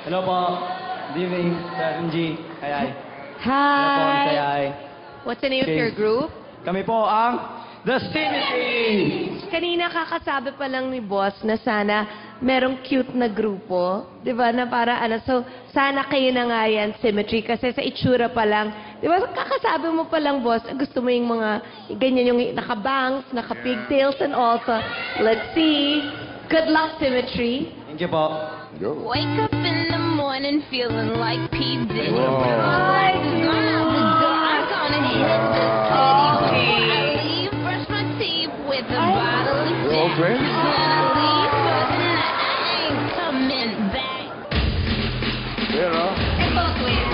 Hello po. Good evening, Sir MG. Hi. Hello po, Sir Hi! Ay. What's the name of Okay. your group? Kami po ang The Symmetry! Kanina kakasabi pa lang ni Boss na sana merong cute na grupo. Di ba? Na para ano. So, sana kayo na nga yan, Symmetry. Kasi sa itsura pa lang. Di ba? Kakasabi mo pa lang, Boss, gusto mo yung mga ganyan yung naka-bangs, naka-pigtails and all. So, let's see. Good luck, Symmetry. Thank you po. Go. Wake up in the morning feeling like P. Diddy. Whoa. Gone out the door, I'm gonna hit the city. Before I leave, brush my teeth with a bottle of You're all Jack. friends? Gonna leave for the night, I ain't coming back. You know? Ito, twin.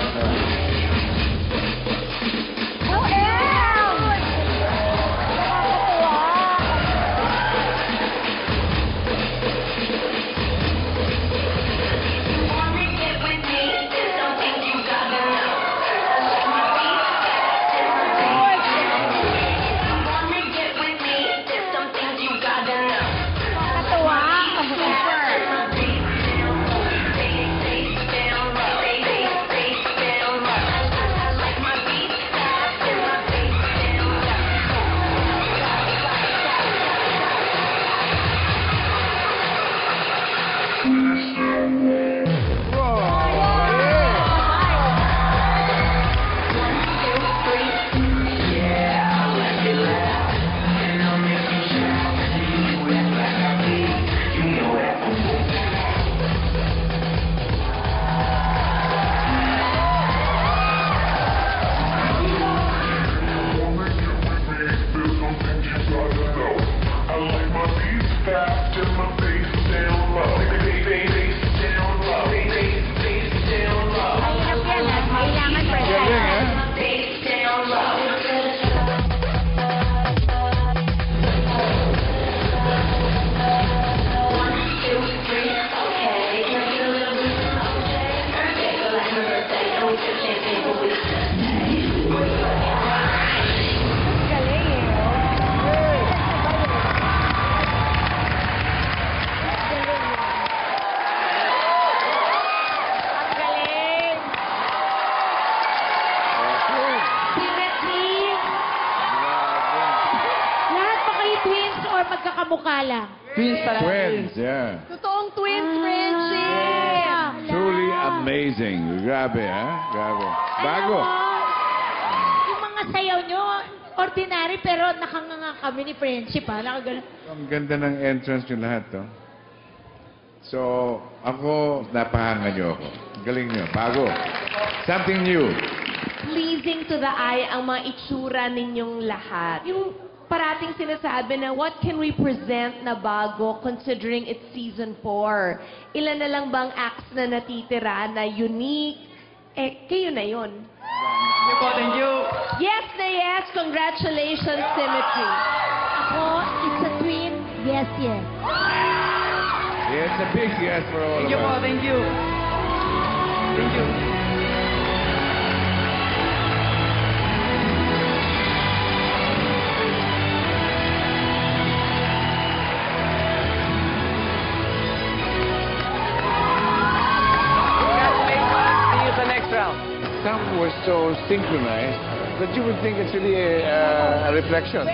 Symmetry. Lahat ba kayo twins or magkakamukha lang? Twins pala. Twins, yeah. Totoong twins friendship! Truly amazing. Grabe, ha? Grabe. Bago. Yung mga sayaw nyo, ordinary, pero nakanganga kami ni friendship, ha? Nakagano. Ang ganda ng entrance yung lahat, to. So, ako, napahanga nyo ako. Galing nyo. Bago. Something new. Pleasing to the eye ang mga itsura ninyong lahat. Yung parating sinasabi na what can we present na bago considering it's season 4? Ilan na lang bang acts na natitira na unique? Eh, kayo na yun. Thank you po, thank you. Yes na yes! Congratulations, Symmetry. Ako, it's a twin, yes, yes. Yes, a big yes for all Thank of you po, us. thank you. Thank you. See you sa next round. Some were so synchronized that you would think it's really a reflection.